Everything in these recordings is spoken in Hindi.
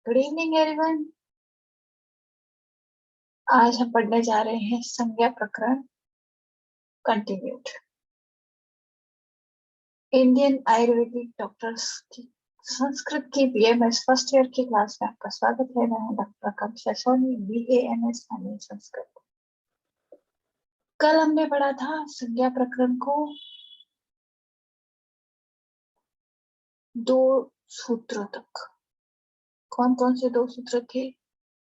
Good evening everyone. आज हम पढ़ने जा रहे हैं संज्ञा प्रकरण कंटिन्यूड। इंडियन आयुर्वेदिक डॉक्टर्स की संस्कृत की बीएमएस फर्स्ट ईयर की क्लास में आपका स्वागत है। मैं हूं डॉक्टर कक्षा सोनी, बीएएमएस संस्कृत। कल हमने पढ़ा था संज्ञा प्रकरण को दो सूत्रों तक। कौन कौन से दो सूत्र थे?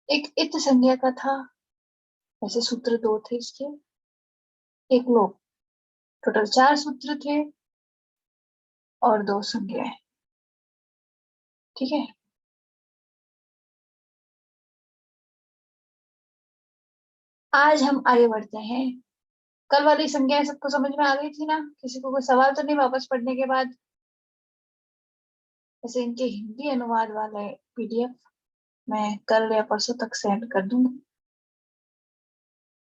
एक इत संज्ञा का था, वैसे सूत्र दो थे इसके। एक लोग, टोटल 4 सूत्र थे और 2 संज्ञाएं। ठीक है। आज हम आगे बढ़ते हैं। कल वाली संज्ञाएं सबको समझ में आ गई थी ना? किसी को कोई सवाल तो नहीं वापस पढ़ने के बाद? वैसे इनके हिंदी अनुवाद वाले पीडीएफ मैं कल या परसों तक सेंड कर दूंगी।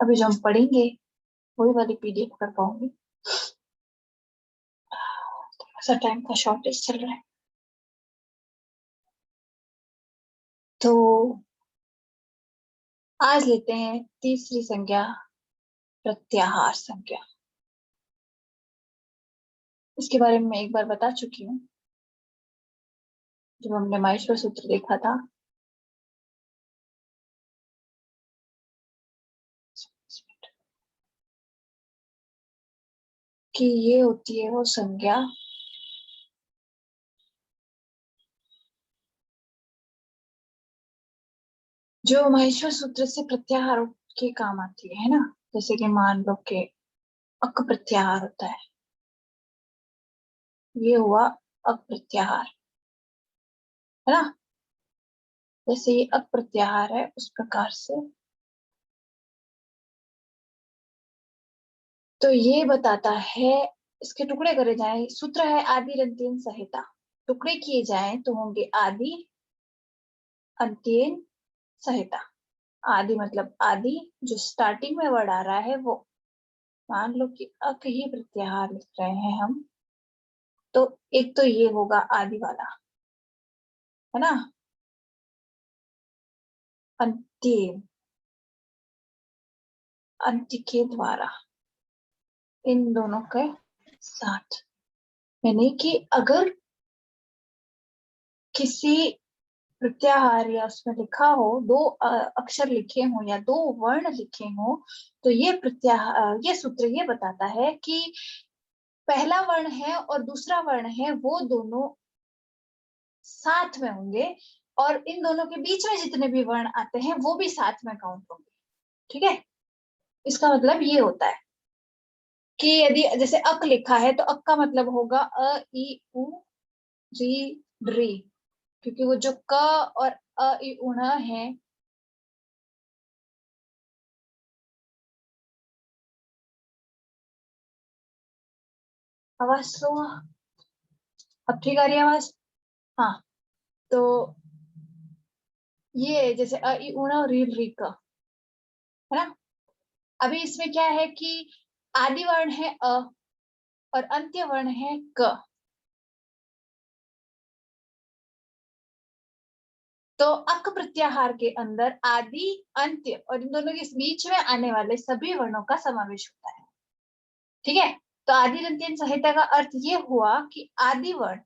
अभी जो हम पढ़ेंगे वही वाली पीडीएफ कर पाऊंगी। थोड़ा सा टाइम का शॉर्टेज चल रहा है। तो आज लेते हैं तीसरी संज्ञा, प्रत्याहार संज्ञा। इसके बारे में मैं एक बार बता चुकी हूँ जब हमने माहेश्वर सूत्र देखा था। कि ये होती है वो संज्ञा जो माहेश्वर सूत्र से प्रत्याहार के काम आती है ना। जैसे कि मान लो कि अक प्रत्याहार होता है, ये हुआ अक प्रत्याहार, है ना। जैसे ये अक प्रत्याहार है उस प्रकार से तो ये बताता है। इसके टुकड़े करे जाएं, सूत्र है आदि अंत्यन संहिता। टुकड़े किए जाएं तो होंगे आदि अंत्यन संहिता। आदि मतलब आदि, जो स्टार्टिंग में वर्ड आ रहा है वो। मान लो कि अक ही प्रत्याहार लिख रहे हैं हम, तो एक तो ये होगा आदि वाला, है ना। अंतिम, अंत्य के द्वारा, इन दोनों के साथ। यानी कि अगर किसी प्रत्याहार या उसमें लिखा हो, दो अक्षर लिखे हों या दो वर्ण लिखे हों, तो ये प्रत्याहार, ये सूत्र ये बताता है कि पहला वर्ण है और दूसरा वर्ण है वो दोनों साथ में होंगे, और इन दोनों के बीच में जितने भी वर्ण आते हैं वो भी साथ में काउंट होंगे। ठीक है। इसका मतलब ये होता है कि यदि जैसे अक लिखा है तो अक का मतलब होगा अ ई उ री ड्री, क्योंकि वो जो क और अ ई उण है। आवाज स्लो, अब ठीक आ रही है आवाज? हाँ। तो ये जैसे अ ई उण और री री क, है ना। अभी इसमें क्या है कि आदि वर्ण है अ और अंत्य वर्ण है क। तो अक प्रत्याहार के अंदर आदि, अंत्य और इन दोनों के बीच में आने वाले सभी वर्णों का समावेश होता है। ठीक है। तो आदि अंत्यन संहिता का अर्थ ये हुआ कि आदि वर्ण,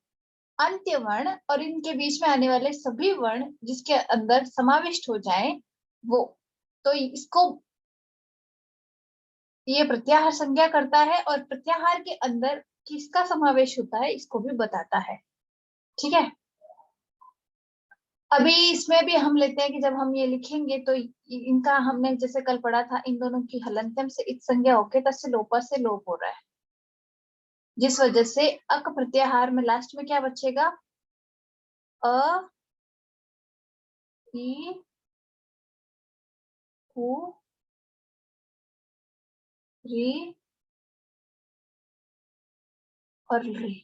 अंत्य वर्ण और इनके बीच में आने वाले सभी वर्ण जिसके अंदर समाविष्ट हो जाए वो। तो इसको ये प्रत्याहार संज्ञा करता है, और प्रत्याहार के अंदर किसका समावेश होता है इसको भी बताता है। ठीक है। अभी इसमें भी हम लेते हैं कि जब हम ये लिखेंगे तो इनका हमने जैसे कल पढ़ा था, इन दोनों की हलंत्यम से इत संज्ञा होके तस्य लोपा से लोप हो रहा है, जिस वजह से अक प्रत्याहार में लास्ट में क्या बचेगा? अ ई उ री और री।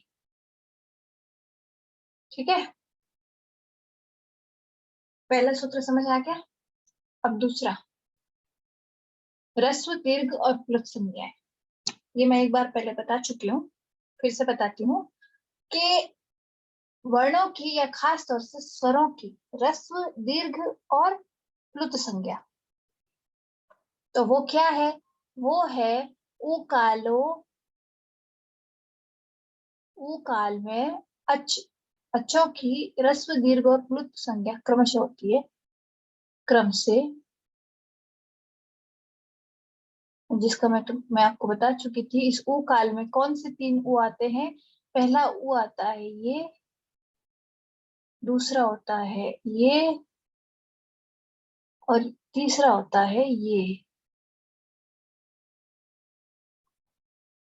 ठीक है। पहला सूत्र समझ आ गया। अब दूसरा, ह्रस्व दीर्घ और प्लुत संज्ञाएं। ये मैं एक बार पहले बता चुकी हूँ, फिर से बताती हूँ कि वर्णों की या खास तौर से स्वरों की ह्रस्व, दीर्घ और प्लुत संज्ञा। तो वो क्या है? वो है उकालो, उकाल में अच्छों की ह्रस्व, दीर्घ और प्लुत संज्ञा क्रमशः होती है, क्रम से, जिसका मैं आपको बता चुकी थी। इस ऊ काल में कौन से 3 ऊ आते हैं? पहला ऊ आता है ये, दूसरा होता है ये, और तीसरा होता है ये।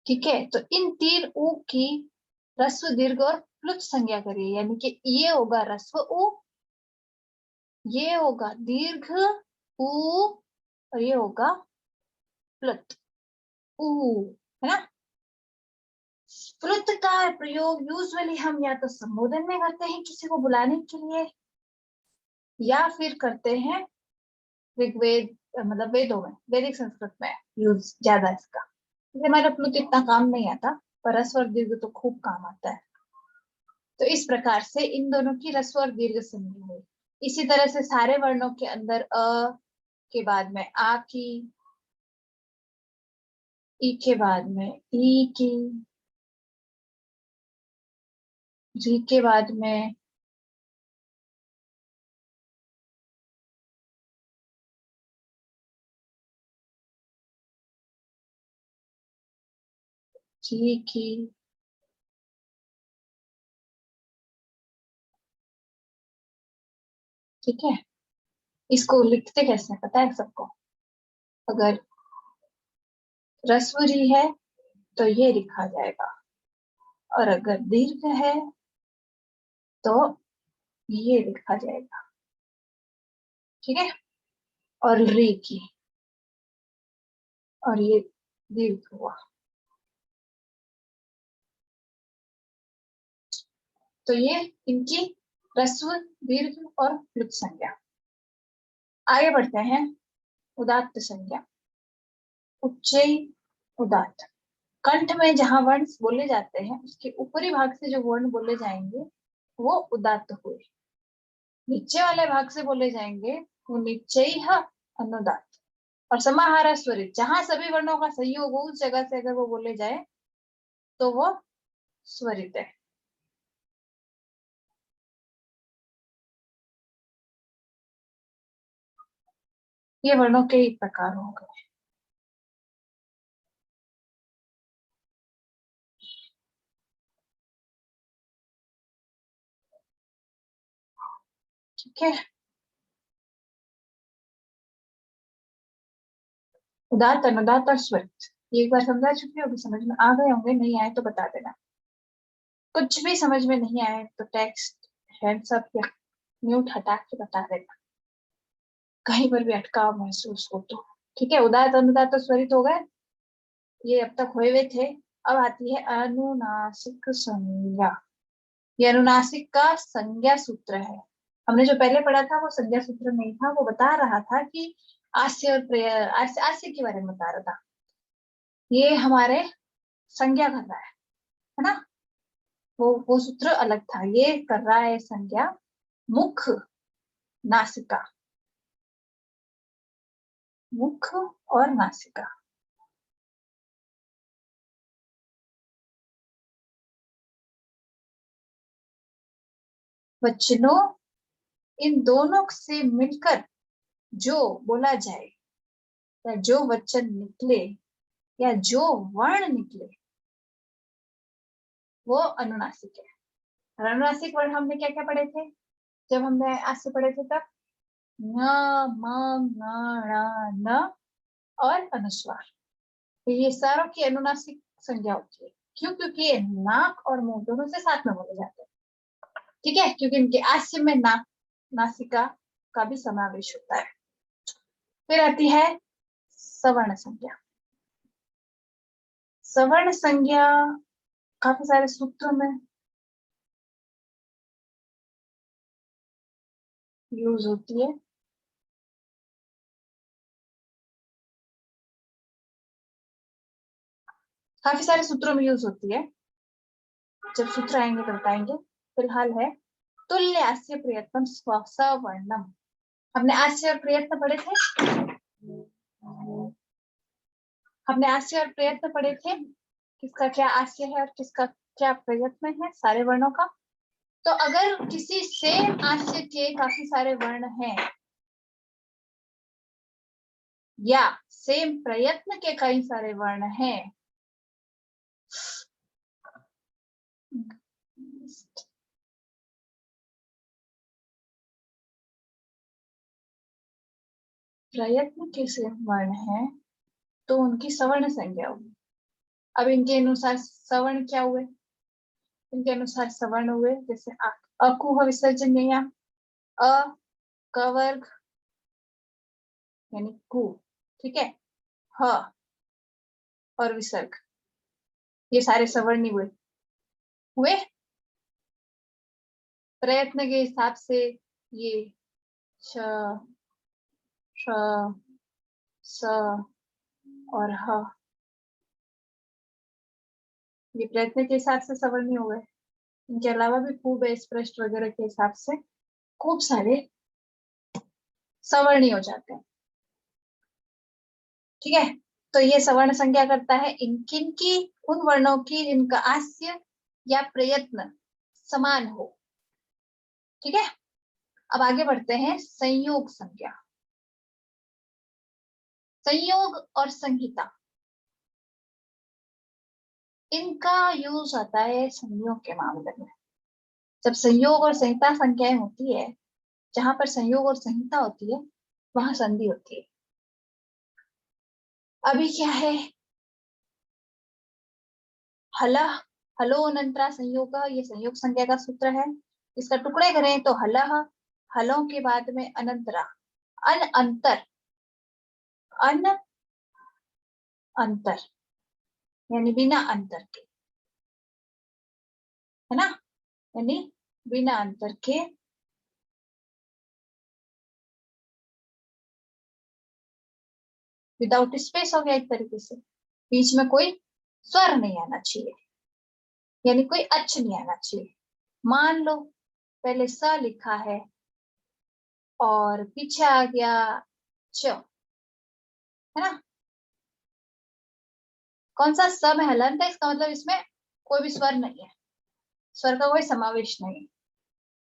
ठीक है, तो इन 3 ऊ की ह्रस्व, दीर्घ और प्लुत संज्ञा करिए, यानी कि ये होगा ह्रस्व ऊ, ये होगा दीर्घ ऊ, और ये होगा प्लुत ऊ, है ना। प्लुत का प्रयोग यूजुअली हम या तो संबोधन में करते हैं किसी को बुलाने के लिए, या फिर करते हैं ऋग्वेद, मतलब वेदों में, वैदिक संस्कृत में यूज ज्यादा इसका। इसलिए हमारा प्लुत इतना काम नहीं आता, पर ह्रस्व और दीर्घ तो खूब काम आता है। तो इस प्रकार से इन दोनों की ह्रस्व और दीर्घ संधि हुई। इसी तरह से सारे वर्णों के अंदर अ के बाद में आ की, ई के बाद में ई की, जी के बाद में जी की। ठीक है, इसको लिखते कैसे हैं पता है सबको? अगर ह्रस्व री है तो ये लिखा जाएगा, और अगर दीर्घ है तो ये लिखा जाएगा। ठीक है, और री की, और ये दीर्घ हुआ। तो ये इनकी ह्रस्व, दीर्घ और प्लुत संज्ञा। आगे बढ़ते हैं। उदात्त संज्ञा, उच्चई उदात्त। कंठ में जहां वर्ण बोले जाते हैं उसके ऊपरी भाग से जो वर्ण बोले जाएंगे वो उदात्त हुए, नीचे वाले भाग से बोले जाएंगे वो निश्चय अनुदात। और समाहार स्वरित, जहां सभी वर्णों का संयोग हो उस जगह से अगर वो बोले जाए तो वो स्वरित है। ये वर्णों के ही प्रकार हो गए। ठीक है, उदात, अनुदात और स्वरित ये एक बार समझा चुकी होगी, समझ में आ गए होंगे, नहीं आए तो बता देना। कुछ भी समझ में नहीं आए तो टेक्स्ट, हैंड्स अप या म्यूट हटा के बता देना, कहीं पर भी अटकाव महसूस हो तो। ठीक है, उदात, अनुदात और स्वरित हो गए, ये अब तक हुए हुए थे। अब आती है अनुनासिक संज्ञा। ये अनुनासिक का संज्ञा सूत्र है। हमने जो पहले पढ़ा था वो संज्ञा सूत्र नहीं था, वो बता रहा था कि आस्य और आस्य, आस्य के बारे में बता रहा था। ये हमारे संज्ञा कर रहा है ना। वो सूत्र अलग था, ये कर रहा है संज्ञा मुख, नासिका, मुख और नासिका। वचनों, इन दोनों से मिलकर जो बोला जाए, या जो वचन निकले, या जो वर्ण निकले, वो अनुनासिक है। और अनुनासिक वर्ण हमने क्या क्या पढ़े थे जब हमने आज से पढ़े थे तब? न, म, न, न और अनुस्वार। तो ये सारों की अनुनासिक संज्ञा होती है। क्यों? क्योंकि ये नाक और मुंह दोनों से साथ में बोले जाते हैं। ठीक है, क्योंकि इनके आस्य में नाक, नासिका का भी समावेश होता है। फिर आती है सवर्ण संज्ञा। सवर्ण संज्ञा काफी सारे सूत्रों में यूज होती है। काफी सारे सूत्रों में यूज होती है, जब सूत्र आएंगे तो बताएंगे। फिलहाल है तुल्य आस्य प्रयत्न सवर्णम। हमने आस्य और प्रयत्न पढ़े थे, हमने आस्य और प्रयत्न पढ़े थे, किसका क्या आस्य है और किसका क्या प्रयत्न है, सारे वर्णों का। तो अगर किसी सेम आस्य के काफी सारे वर्ण हैं या सेम प्रयत्न के कई सारे वर्ण हैं, प्रयत्न के सेम वर्ण है तो उनकी सवर्ण संज्ञा होगी। अब इनके अनुसार सवर्ण क्या हुए, इनके अनुसार सवर्ण हुए, जैसे अकुह विसर्जन या अ क वर्ग यानी कु, ठीक है, ह और विसर्ग, ये सारे सवर्ण हुए हुए। प्रयत्न के हिसाब से ये श, श, स और ह, ये प्रयत्न के हिसाब से सवर्ण हो गए। इनके अलावा भी खूब स्पष्ट वगैरह के हिसाब से खूब सारे सवर्णी हो जाते हैं, ठीक है। तो ये सवर्ण संज्ञा करता है किन की, उन वर्णों की जिनका आस्य या प्रयत्न समान हो, ठीक है। अब आगे बढ़ते हैं संयोग संज्ञा। संयोग और संहिता, इनका यूज आता है संधियों के मामले में। जब संयोग और संहिता संख्याएं होती है, जहां पर संयोग और संहिता होती है वहां संधि होती है। अभी क्या है, हल हलो अनंतरा संयोग, ये संयोग संज्ञा का सूत्र है। इसका टुकड़े करें तो हलह, हलों के बाद में अनंतरा, अन अंतर, अन अंतर यानी बिना अंतर के, है ना, यानी बिना अंतर के, विदाउट स्पेस हो गया एक तरीके से, बीच में कोई स्वर नहीं आना चाहिए, यानी कोई अच नहीं आना चाहिए। मान लो पहले स लिखा है और पीछे आ गया च, है ना, कौन सा सब है, हलंत है, इसका मतलब इसमें कोई भी स्वर नहीं है, स्वर का कोई समावेश नहीं है,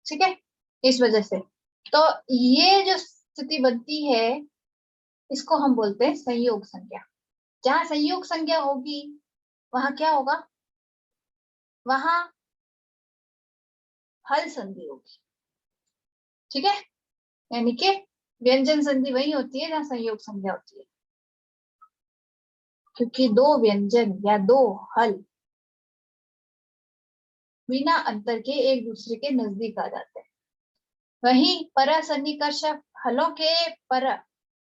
ठीक है। इस वजह से तो ये जो स्थिति बनती है इसको हम बोलते हैं संयोग संज्ञा। जहां संयोग संज्ञा होगी वहां क्या होगा, वहां हल संधि होगी, ठीक है। यानी कि व्यंजन संधि वही होती है जहां संयोग संज्ञा होती है, क्योंकि दो व्यंजन या दो हल बिना अंतर के एक दूसरे के नजदीक आ जाते हैं। वहीं पर सन्निकर्ष, हलों के पर,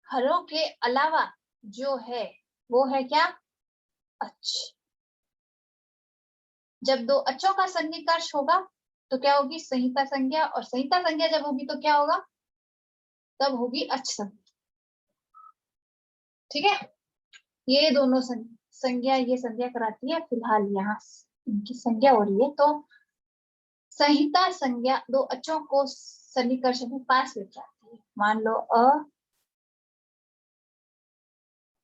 हलों के अलावा जो है वो है क्या, अच। जब दो अचों का सन्निकर्ष होगा तो क्या होगी, संहिता संज्ञा, और संहिता संज्ञा जब होगी तो क्या होगा, तब होगी अच संज्ञा, ठीक है। ये दोनों संज्ञा, ये संज्ञा कराती है, फिलहाल यहाँ इनकी संज्ञा हो रही है। तो संहिता संज्ञा दो अचों को सन्निकर्ष में पास ले जाती है। मान लो अ,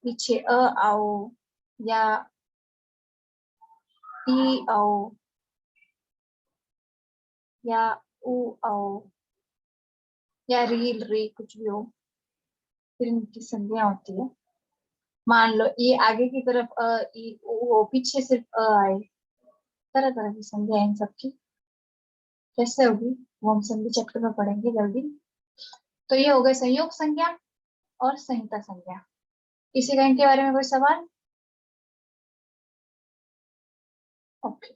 पीछे अ आओ या ई आओ या उ आओ या रील री, कुछ भी हो, फिर इनकी संज्ञा होती है। मान लो ये आगे की तरफ अ ई उ हो, पीछे सिर्फ अ आए, तरह तरह की संज्ञा इन सबकी कैसे होगी वो हम संधि चक्र में पढ़ेंगे जल्दी। तो ये हो गए संयोग संज्ञा और संहिता संज्ञा। किसी का इनके बारे में कोई सवाल? ओके,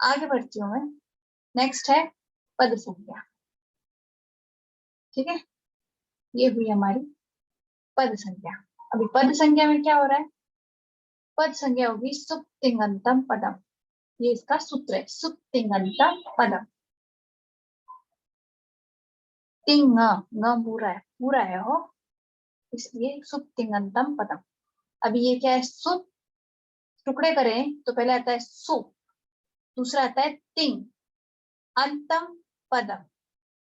आगे बढ़ती हूँ मैं। नेक्स्ट है पद संज्ञा, ठीक है, ये हुई हमारी पद संज्ञा। अभी पद संज्ञा में क्या हो रहा है, पद संज्ञा होगी सुप्तिंगंतम पदम, ये इसका सूत्र है, सुप्तिंगंतम पदम। तिंग न पूरा है, पूरा है हो, इसलिए सुप्तिंगंतम पदम। अभी ये क्या है, सुप, टुकड़े करें तो पहले आता है सु, दूसरा आता है तिंग, अंतम पदम,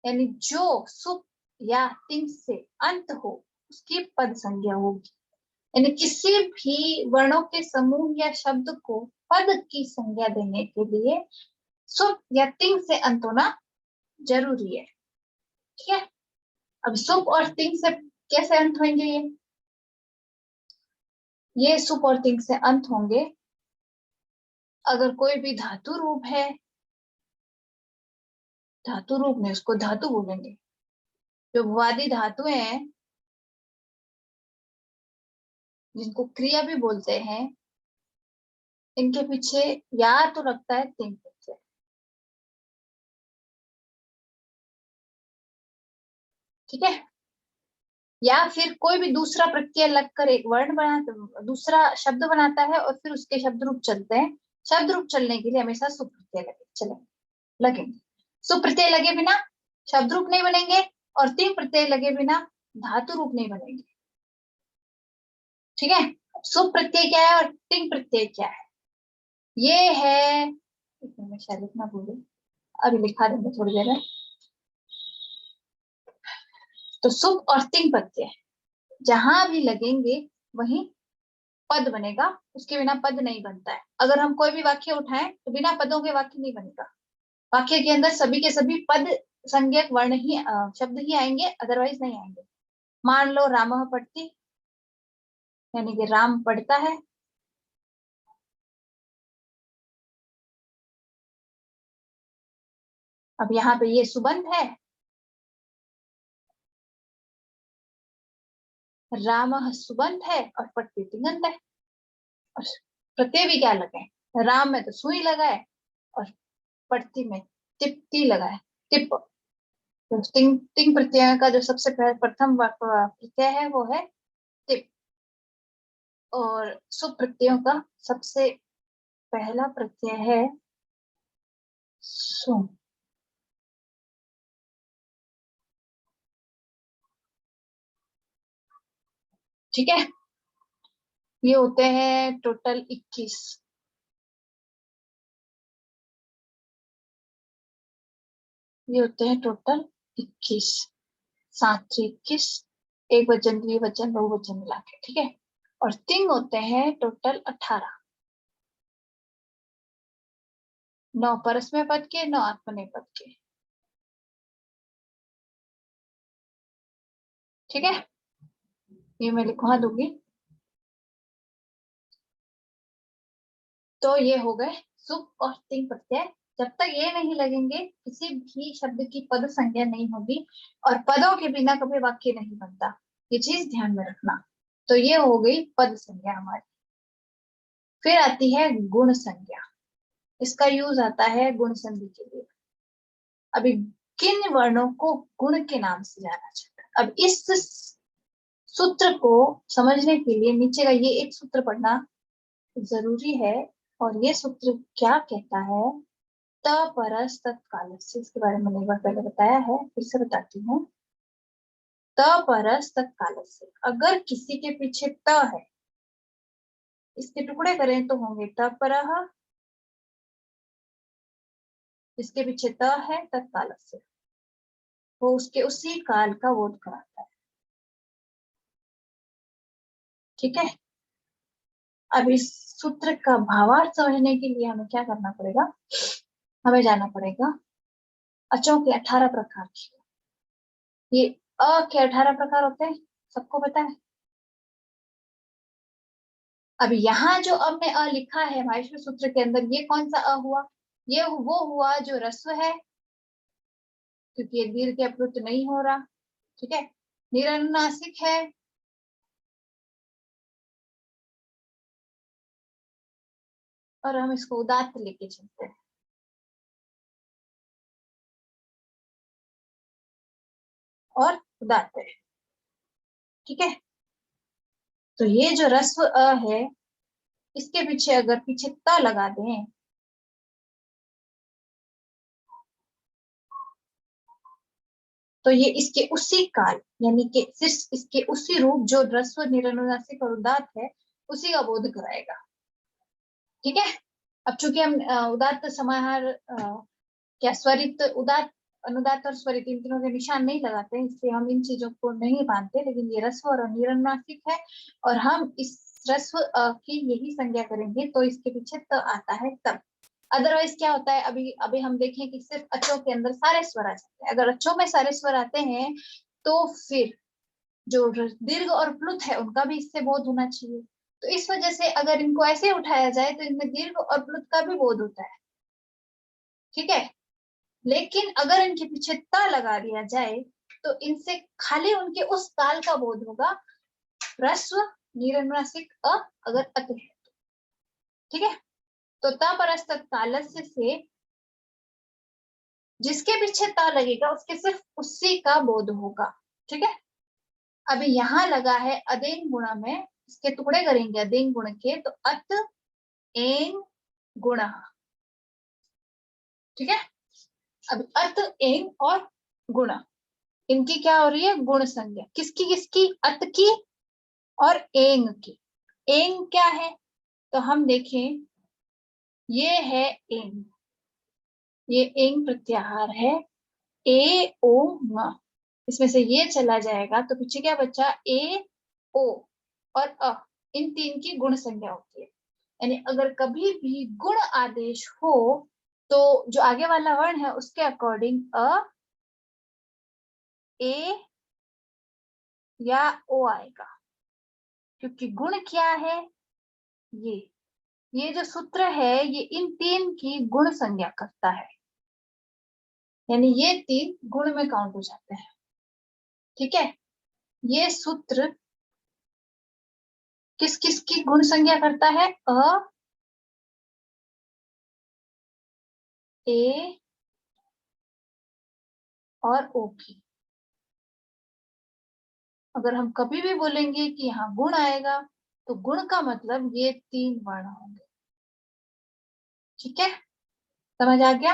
यानी जो सुप या तिंग से अंत हो उसकी पद संज्ञा होगी। यानी किसी भी वर्णों के समूह या शब्द को पद की संज्ञा देने के लिए सुप या तिंग से अंत होना जरूरी है। ठीक है, अब सुप और तिंग से कैसे अंत होंगे? ये सुप और तिंग से अंत होंगे अगर कोई भी धातु रूप है, धातु रूप में उसको धातु बोलेंगे। जो भुवादी धातुएं हैं जिनको क्रिया भी बोलते हैं, इनके पीछे या तो लगता है तिंग प्रत्यय। ठीक है, या फिर कोई भी दूसरा प्रत्यय लगकर एक वर्ण बनाता, दूसरा शब्द बनाता है और फिर उसके शब्द रूप चलते हैं। शब्द रूप चलने के लिए हमेशा सुप्रत्यय लगे लगेंगे। सुप्रत्यय लगे बिना शब्द रूप नहीं बनेंगे और तिंग प्रत्यय लगे बिना धातु रूप नहीं बनेंगे। ठीक है, सुप्रत्यय क्या है और तिंग प्रत्यय क्या है? ये है, मैं शायद लिखना भूल गई, अभी लिखा देंगे थोड़ी देर में। तो सुप और तिंग प्रत्यय जहां भी लगेंगे वहीं पद बनेगा, उसके बिना पद नहीं बनता है। अगर हम कोई भी वाक्य उठाएं तो बिना पदों के वाक्य नहीं बनेगा। वाक्य के अंदर सभी के सभी पद संज्ञक वर्ण ही शब्द ही आएंगे, अदरवाइज नहीं आएंगे। मान लो रामः पढ़ती, यानी कि राम पढ़ता है। अब यहाँ पे ये सुबंध है, रामः सुबंध है और पढ़ती तिङंत है। और प्रत्यय भी क्या लगे, राम में तो सुई लगा है और पढ़ती में टिप्ती लगा है, टिप। तो तिंग तिंग प्रत्यय का जो सबसे प्रथम प्रत्यय है वो है टिप, और सुप प्रत्ययों का सबसे पहला प्रत्यय है सु। ठीक है, ये होते हैं टोटल 21। ये होते हैं टोटल 21, 7 3 21, एक वचन द्विवचन बहुवचन मिला के। ठीक है, और तिंग होते हैं टोटल 18, 9 परस्मय पद के, 9 आत्मनेय पद के। ठीक है, ये मैं लिखवा दूंगी। तो ये हो गए सुप और तिंग प्रत्यय। जब तक ये नहीं लगेंगे किसी भी शब्द की पद संज्ञा नहीं होगी और पदों के बिना कभी वाक्य नहीं बनता, ये चीज ध्यान में रखना। तो ये हो गई पद संज्ञा हमारी। फिर आती है गुण संज्ञा, इसका यूज आता है गुण संधि के लिए। अभी किन वर्णों को गुण के नाम से जाना जाता है? अब इस सूत्र को समझने के लिए नीचे का ये एक सूत्र पढ़ना जरूरी है। और ये सूत्र क्या कहता है? तपरस तत्कालस्य, इसके बारे में एक बार पहले बताया है, फिर से बताती हूँ। तपरस तत्कालस्य, अगर किसी के पीछे त है, इसके टुकड़े करें तो होंगे तपरः, इसके पीछे त है तत्कालस्य, वो उसके उसी काल का बोध कराता है। ठीक है, अब इस सूत्र का भावार्थ समझने के लिए हमें क्या करना पड़ेगा? हमें जाना पड़ेगा अचों के 18 प्रकार की। ये अ के 18 प्रकार होते हैं, सबको पता है। अब यहाँ जो अब ने अ लिखा है माहेश्वर सूत्र के अंदर, ये कौन सा अ हुआ? ये वो हुआ जो रस्व है, क्योंकि ये दीर्घ के अपृत नहीं हो रहा। ठीक है, निरनुनासिक है, और हम इसको उदात्त लेके चलते हैं। और उदात्त है। ठीक है, तो ये जो रस्व अ है, इसके पीछे अगर पीछे त लगा दें, तो ये इसके उसी काल, यानी कि सिर्फ इसके उसी रूप जो रस्व निरनुनासिक और उदात्त है, उसी का बोध कराएगा। ठीक है, अब चूंकि हम उदात्त समाहार क्या स्वरित, उदात्त, अनुदात्त और स्वरित इन तीनों के निशान नहीं लगाते, इसलिए हम इन चीजों को नहीं मानते, लेकिन ये ह्रस्व और निरनुनासिक है और हम इस ह्रस्व की यही संज्ञा करेंगे, तो इसके पीछे त आता है तब। अदरवाइज क्या होता है, अभी अभी हम देखें कि सिर्फ अचों के अंदर सारे स्वर आ जाते हैं। अगर अचों में सारे स्वर आते हैं तो फिर जो दीर्घ और प्लुत है उनका भी इससे बोध होना चाहिए। तो इस वजह से अगर इनको ऐसे उठाया जाए तो इनमें दीर्घ और प्लुत का भी बोध होता है, ठीक है। लेकिन अगर इनके पीछे त लगा दिया जाए तो इनसे खाली उनके उस ताल का बोध होगा, ह्रस्व, निरनुनासिक अ, अगर अत है, ठीक है। तो त परस्त तालस्य से जिसके पीछे त लगेगा उसके सिर्फ उसी का बोध होगा, ठीक है। अभी यहाँ लगा है अदेंग गुणा में, इसके टुकड़े करेंगे अदेंग गुण के, तो अत एंग गुण, ठीक है। अब अत एंग और गुण, इनकी क्या हो रही है, गुण संज्ञा। किसकी किसकी, अत की और एंग की। एंग क्या है, तो हम देखें, ये है एंग, ये एंग प्रत्याहार है, ए ओ म, इसमें से ये चला जाएगा तो पीछे क्या बचा, ए ओ और अ, इन तीन की गुण संज्ञा होती है। यानी अगर कभी भी गुण आदेश हो तो जो आगे वाला वर्ण है उसके अकॉर्डिंग अ, ए या ओ आएगा, क्योंकि गुण क्या है, ये जो सूत्र है ये इन तीन की गुण संज्ञा करता है, यानी ये तीन गुण में काउंट हो जाते हैं, ठीक है। ये सूत्र किस किस की गुण संज्ञा करता है, अ, ए और ओ की। अगर हम कभी भी बोलेंगे कि यहाँ गुण आएगा तो गुण का मतलब ये तीन वर्ण होंगे, ठीक है, समझ आ गया।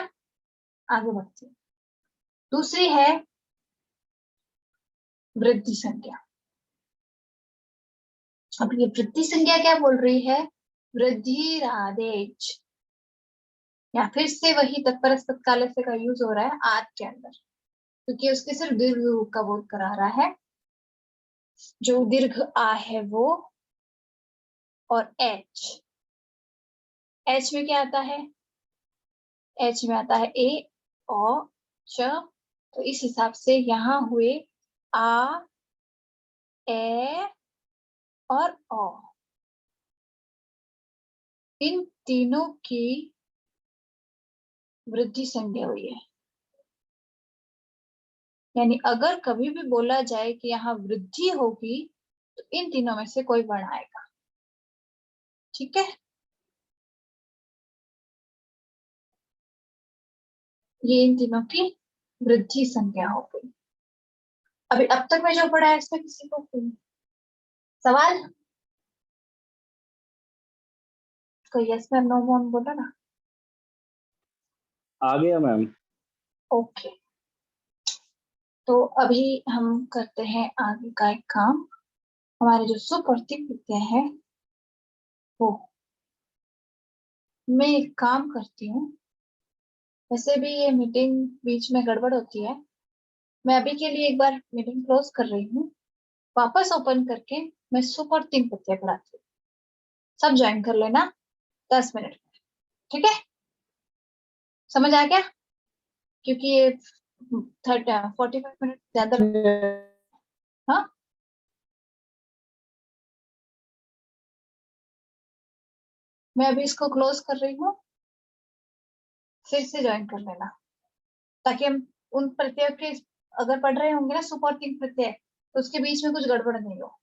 आगे बढ़ते हैं। दूसरी है वृद्धि संज्ञा। अब ये वृद्धि संज्ञा क्या बोल रही है, वृद्धि आदेश, या फिर से वही तत्परस्त तत्काल से का यूज हो रहा है आद के अंदर, क्योंकि उसके सिर्फ दीर्घ रूप का बोध करा रहा है, जो दीर्घ आ है वो, और एच, एच में क्या आता है, एच में आता है ए ओ च, तो इस हिसाब से यहाँ हुए आ, ए और ओ, इन तीनों की वृद्धि संज्ञा हुई है। यानी अगर कभी भी बोला जाए कि यहाँ वृद्धि होगी तो इन तीनों में से कोई वर्ण आएगा, ठीक है। ये इन तीनों की वृद्धि संज्ञा हो गई। अभी अब तक मैं जो पढ़ा है इसमें किसी को कोई सवाल, कोई यस मैम नो मैम बोला ना। आ गया मैम। ओके, तो अभी हम करते हैं आगे का एक काम। हमारे जो सुप्रतिक प्रत्यय है वो, मैं एक काम करती हूँ, वैसे भी ये मीटिंग बीच में गड़बड़ होती है, मैं अभी के लिए एक बार मीटिंग क्लोज कर रही हूँ, वापस ओपन करके मैं सुप्रतिक प्रत्यय पढ़ाती हूँ। सब ज्वाइन कर लेना 10 मिनट में, ठीक है, समझ आ गया, क्योंकि ये 45 मिनट ज्यादा। हाँ, मैं अभी इसको क्लोज कर रही हूँ, फिर से ज्वाइन कर लेना, ताकि हम उन प्रत्ययों के अगर पढ़ रहे होंगे ना सुप्रतिक प्रत्यय, तो उसके बीच में कुछ गड़बड़ नहीं हो,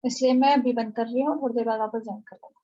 इसलिए मैं अभी बंद कर रही हूँ, थोड़ी देर बाद वापस ज्वाइन कर लूंगा।